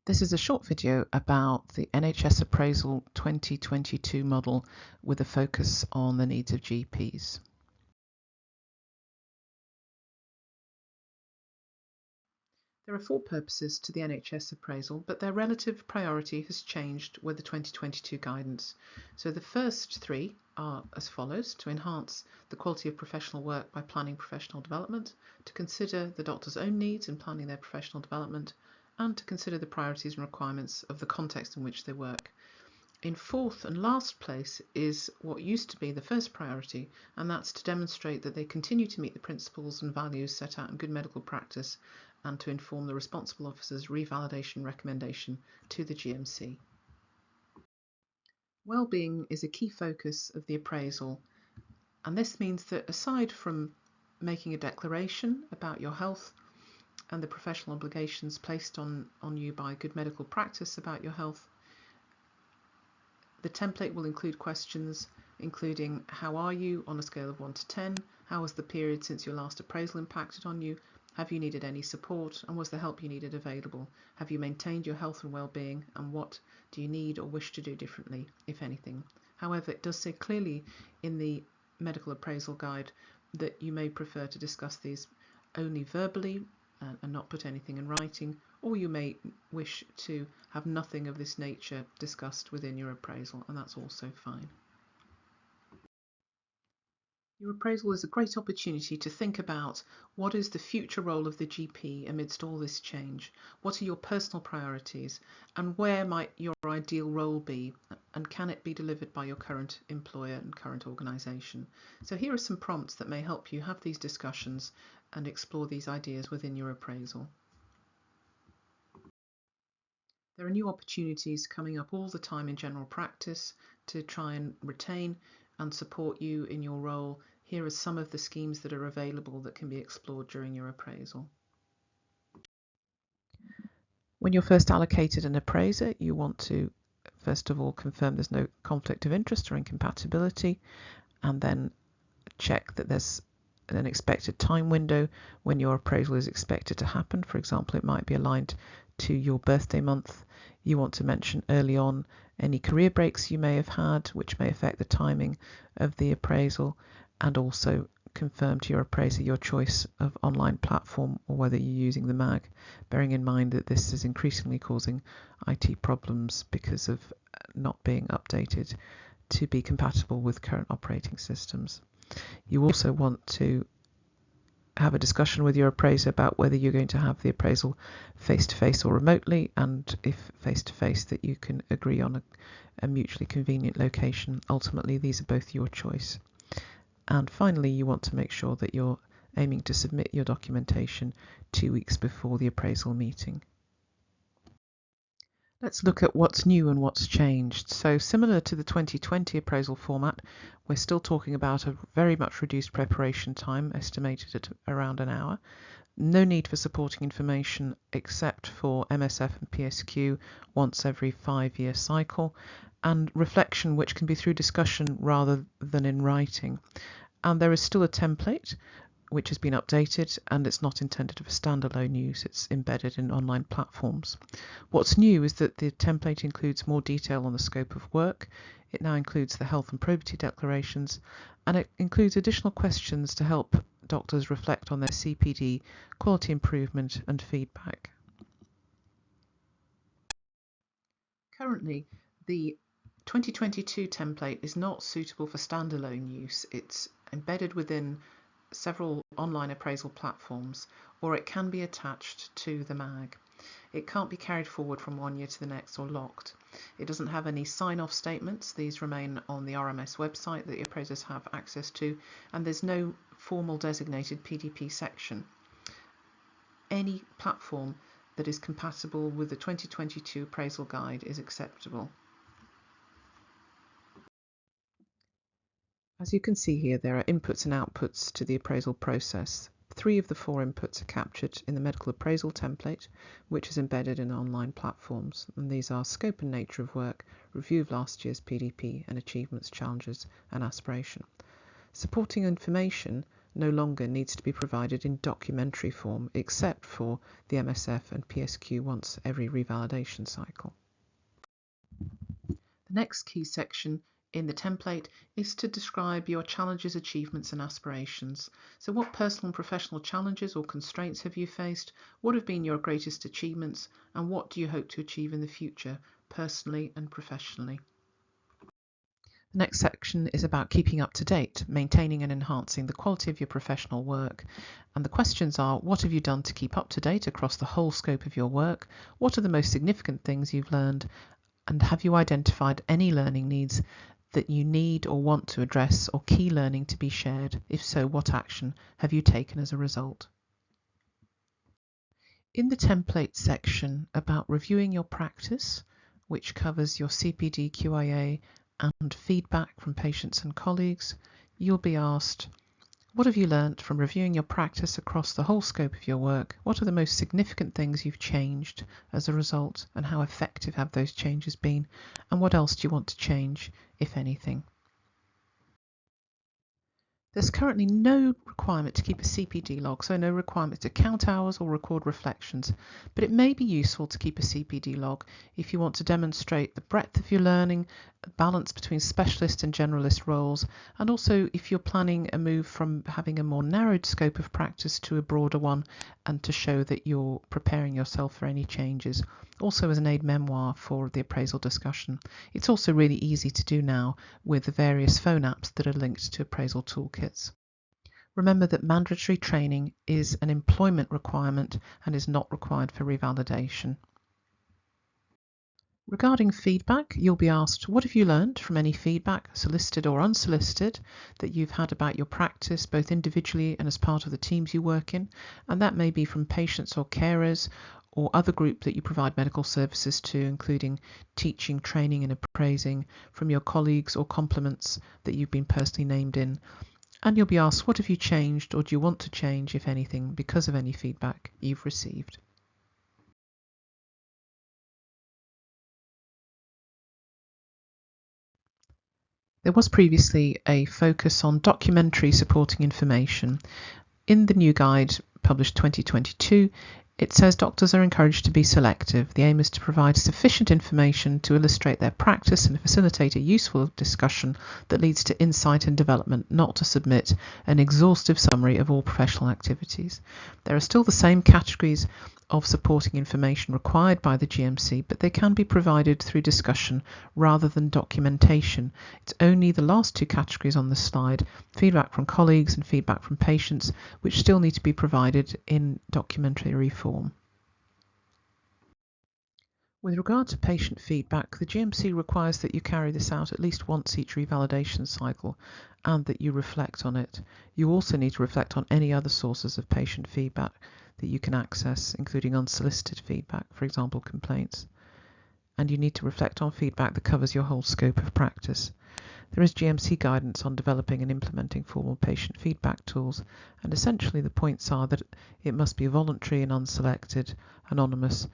This is a short video about the NHS Appraisal 2022 model with a focus on the needs of GPs. There are four purposes to the NHS appraisal, but their relative priority has changed with the 2022 guidance. So the first three are as follows: to enhance the quality of professional work by planning professional development, to consider the doctor's own needs in planning their professional development, and to consider the priorities and requirements of the context in which they work. In fourth and last place is what used to be the first priority, and that's to demonstrate that they continue to meet the principles and values set out in good medical practice and to inform the responsible officer's revalidation recommendation to the GMC. Wellbeing is a key focus of the appraisal, and this means that aside from making a declaration about your health and the professional obligations placed on you by good medical practice about your health, the template will include questions including how are you on a scale of 1 to 10, how was the period since your last appraisal impacted on you, have you needed any support, and was the help you needed available, have you maintained your health and well-being, and what do you need or wish to do differently, if anything. However, it does say clearly in the medical appraisal guide that you may prefer to discuss these only verbally and not put anything in writing, or you may wish to have nothing of this nature discussed within your appraisal, and that's also fine. Your appraisal is a great opportunity to think about what is the future role of the GP amidst all this change, what are your personal priorities, and where might your ideal role be, and can it be delivered by your current employer and current organisation. So here are some prompts that may help you have these discussions and explore these ideas within your appraisal. There are new opportunities coming up all the time in general practice to try and retain and support you in your role. Here are some of the schemes that are available that can be explored during your appraisal. When you're first allocated an appraiser, you want to first of all confirm there's no conflict of interest or incompatibility, and then check that there's an expected time window when your appraisal is expected to happen. For example, it might be aligned to your birthday month. You want to mention early on any career breaks you may have had, which may affect the timing of the appraisal, and also confirm to your appraiser your choice of online platform or whether you're using the MAG, bearing in mind that this is increasingly causing IT problems because of not being updated to be compatible with current operating systems. You also want to have a discussion with your appraiser about whether you're going to have the appraisal face-to-face or remotely, and if face-to-face that you can agree on a mutually convenient location. Ultimately, these are both your choice. And finally, you want to make sure that you're aiming to submit your documentation 2 weeks before the appraisal meeting. Let's look at what's new and what's changed. So similar to the 2020 appraisal format, we're still talking about a very much reduced preparation time, estimated at around an hour. No need for supporting information except for MSF and PSQ once every 5-year cycle, and reflection which can be through discussion rather than in writing. And there is still a template which has been updated, and it's not intended for standalone use, it's embedded in online platforms. What's new is that the template includes more detail on the scope of work. It now includes the health and probity declarations, and it includes additional questions to help doctors reflect on their CPD, quality improvement and feedback. Currently, the 2022 template is not suitable for standalone use. It's embedded within several online appraisal platforms, or it can be attached to the MAG. It can't be carried forward from one year to the next or locked. It doesn't have any sign-off statements. These remain on the RMS website that appraisers have access to, and there's no formal designated PDP section. Any platform that is compatible with the 2022 appraisal guide is acceptable. As you can see here, there are inputs and outputs to the appraisal process. 3 of the 4 inputs are captured in the medical appraisal template, which is embedded in online platforms, and these are scope and nature of work, review of last year's PDP, and achievements, challenges and aspiration. Supporting information no longer needs to be provided in documentary form, except for the MSF and PSQ once every revalidation cycle. The next key section in the template is to describe your challenges, achievements and aspirations. So what personal and professional challenges or constraints have you faced? What have been your greatest achievements? And what do you hope to achieve in the future, personally and professionally? The next section is about keeping up to date, maintaining and enhancing the quality of your professional work. And the questions are, what have you done to keep up to date across the whole scope of your work? What are the most significant things you've learned? And have you identified any learning needs that you need or want to address, or key learning to be shared? If so, what action have you taken as a result? In the template section about reviewing your practice, which covers your CPD QIA and feedback from patients and colleagues, you'll be asked, what have you learnt from reviewing your practice across the whole scope of your work? What are the most significant things you've changed as a result, and how effective have those changes been? And what else do you want to change, if anything? There's currently no requirement to keep a CPD log, so no requirement to count hours or record reflections, but it may be useful to keep a CPD log if you want to demonstrate the breadth of your learning, a balance between specialist and generalist roles, and also if you're planning a move from having a more narrowed scope of practice to a broader one, and to show that you're preparing yourself for any changes. Also as an aid memoir for the appraisal discussion. It's also really easy to do now with the various phone apps that are linked to appraisal toolkits. Remember that mandatory training is an employment requirement and is not required for revalidation. Regarding feedback, you'll be asked, what have you learned from any feedback, solicited or unsolicited, that you've had about your practice, both individually and as part of the teams you work in? And that may be from patients or carers or other group that you provide medical services to, including teaching, training and appraising, from your colleagues or complements that you've been personally named in. And you'll be asked, what have you changed or do you want to change, if anything, because of any feedback you've received? There was previously a focus on documentary supporting information. In the new guide published 2022, it says doctors are encouraged to be selective. The aim is to provide sufficient information to illustrate their practice and facilitate a useful discussion that leads to insight and development, not to submit an exhaustive summary of all professional activities. There are still the same categories of supporting information required by the GMC, but they can be provided through discussion rather than documentation. It's only the last two categories on the slide, feedback from colleagues and feedback from patients, which still need to be provided in documentary form. With regard to patient feedback, the GMC requires that you carry this out at least once each revalidation cycle and that you reflect on it. You also need to reflect on any other sources of patient feedback that you can access, including unsolicited feedback, for example, complaints. And you need to reflect on feedback that covers your whole scope of practice. There is GMC guidance on developing and implementing formal patient feedback tools, and essentially the points are that it must be voluntary and unselected, anonymous.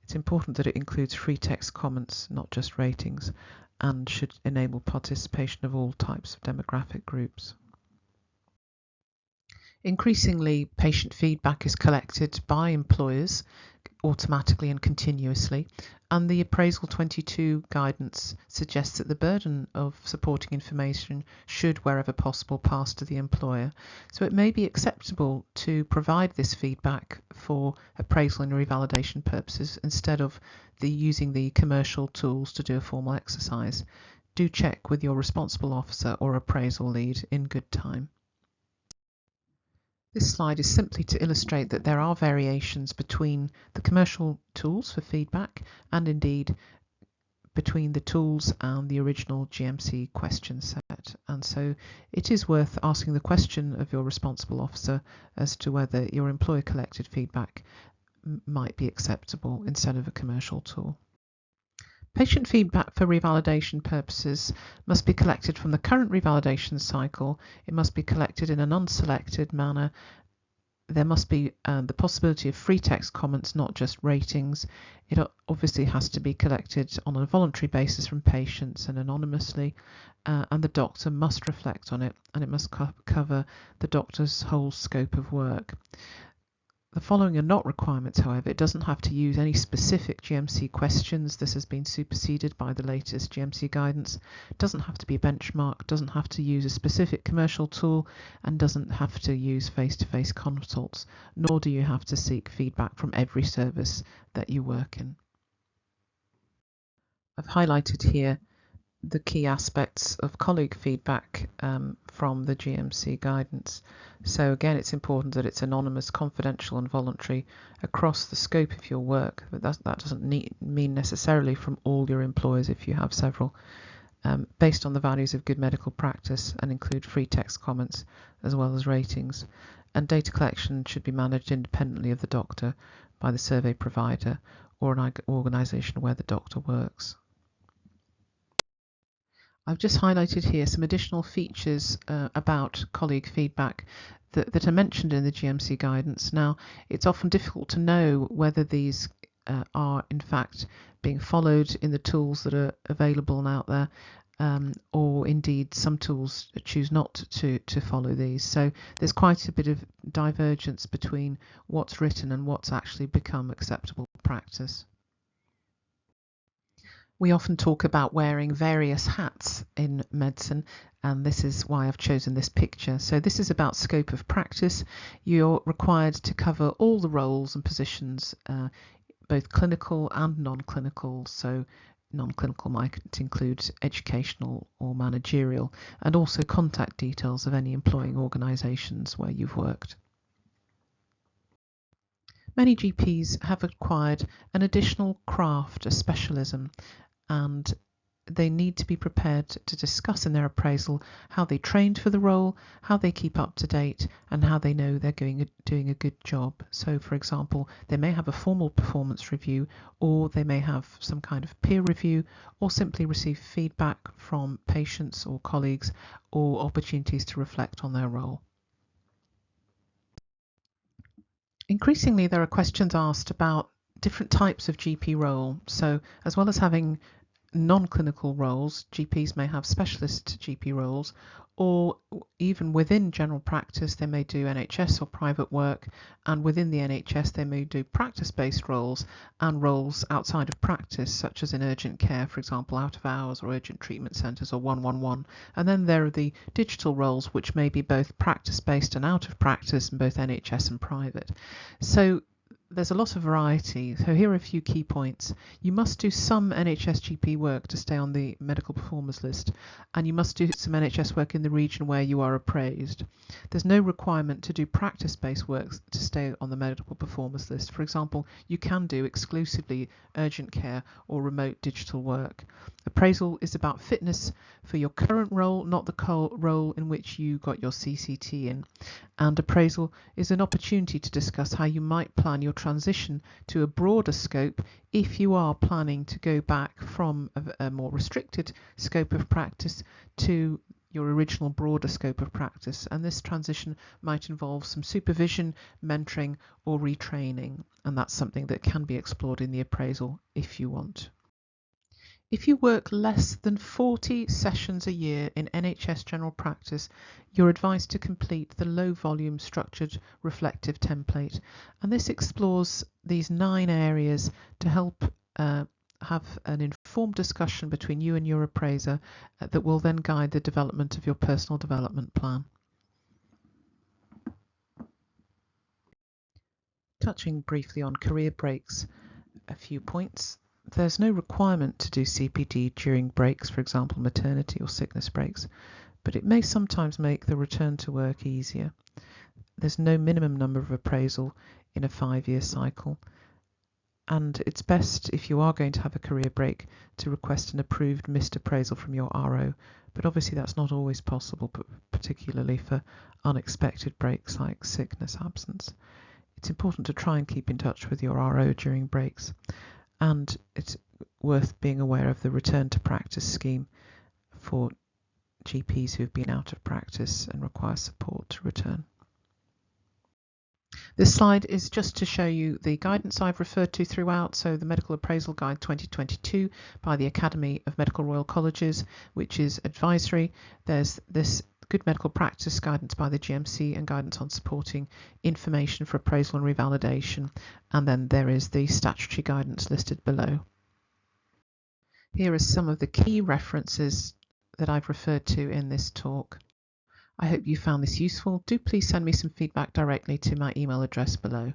It's important that it includes free text comments, not just ratings, and should enable participation of all types of demographic groups. Increasingly, patient feedback is collected by employers automatically and continuously, and the Appraisal 22 guidance suggests that the burden of supporting information should, wherever possible, pass to the employer. So it may be acceptable to provide this feedback for appraisal and revalidation purposes instead of using the commercial tools to do a formal exercise. Do check with your responsible officer or appraisal lead in good time. This slide is simply to illustrate that there are variations between the commercial tools for feedback and indeed between the tools and the original GMC question set. And so it is worth asking the question of your responsible officer as to whether your employer collected feedback might be acceptable instead of a commercial tool. Patient feedback for revalidation purposes must be collected from the current revalidation cycle. It must be collected in an unselected manner, There must be the possibility of free text comments, not just ratings. It obviously has to be collected on a voluntary basis from patients and anonymously, and the doctor must reflect on it, and it must cover the doctor's whole scope of work. The following are not requirements, however. It doesn't have to use any specific GMC questions. This has been superseded by the latest GMC guidance. It doesn't have to be a benchmark, doesn't have to use a specific commercial tool, and doesn't have to use face-to-face consults, nor do you have to seek feedback from every service that you work in. I've highlighted here the key aspects of colleague feedback from the GMC guidance. So again, it's important that it's anonymous, confidential and voluntary across the scope of your work, but that doesn't mean necessarily from all your employers if you have several, based on the values of good medical practice, and include free text comments as well as ratings. And data collection should be managed independently of the doctor by the survey provider or an organisation where the doctor works. I've just highlighted here some additional features about colleague feedback that are mentioned in the GMC guidance. Now, it's often difficult to know whether these are in fact being followed in the tools that are available and out there, or indeed some tools choose not to follow these. So there's quite a bit of divergence between what's written and what's actually become acceptable practice. We often talk about wearing various hats in medicine, and this is why I've chosen this picture. So this is about scope of practice. You're required to cover all the roles and positions, both clinical and non-clinical. So non-clinical might include educational or managerial, and also contact details of any employing organisations where you've worked. Many GPs have acquired an additional craft, a specialism, and they need to be prepared to discuss in their appraisal how they trained for the role, how they keep up to date, and how they know they're doing a good job. So, for example, they may have a formal performance review, or they may have some kind of peer review, or simply receive feedback from patients or colleagues, or opportunities to reflect on their role. Increasingly, there are questions asked about different types of GP role. So, as well as having non-clinical roles, GPs may have specialist GP roles, or even within general practice they may do NHS or private work, and within the NHS they may do practice-based roles and roles outside of practice, such as in urgent care, for example, out of hours or urgent treatment centres or 111. And then there are the digital roles, which may be both practice-based and out of practice in both NHS and private. So there's a lot of variety. So here are a few key points. You must do some NHS GP work to stay on the medical performers list, and you must do some NHS work in the region where you are appraised. There's no requirement to do practice-based work to stay on the medical performers list. For example, you can do exclusively urgent care or remote digital work. Appraisal is about fitness for your current role, not the role in which you got your CCT in. And appraisal is an opportunity to discuss how you might plan your transition to a broader scope if you are planning to go back from a more restricted scope of practice to your original broader scope of practice. And this transition might involve some supervision, mentoring or retraining, and that's something that can be explored in the appraisal if you want. If you work less than 40 sessions a year in NHS general practice, you're advised to complete the low volume structured reflective template, and this explores these 9 areas to help have an informed discussion between you and your appraiser that will then guide the development of your personal development plan. Touching briefly on career breaks, a few points. There's no requirement to do CPD during breaks, for example maternity or sickness breaks, but it may sometimes make the return to work easier. There's no minimum number of appraisal in a 5-year cycle, and it's best, if you are going to have a career break, to request an approved missed appraisal from your RO, but obviously that's not always possible, but particularly for unexpected breaks like sickness, absence. It's important to try and keep in touch with your RO during breaks. And it's worth being aware of the return to practice scheme for GPs who have been out of practice and require support to return. This slide is just to show you the guidance I've referred to throughout, so the Medical Appraisal Guide 2022 by the Academy of Medical Royal Colleges, which is advisory. There's this Good Medical Practice guidance by the GMC and guidance on supporting information for appraisal and revalidation, and then there is the statutory guidance listed below. Here are some of the key references that I've referred to in this talk. I hope you found this useful. Do please send me some feedback directly to my email address below.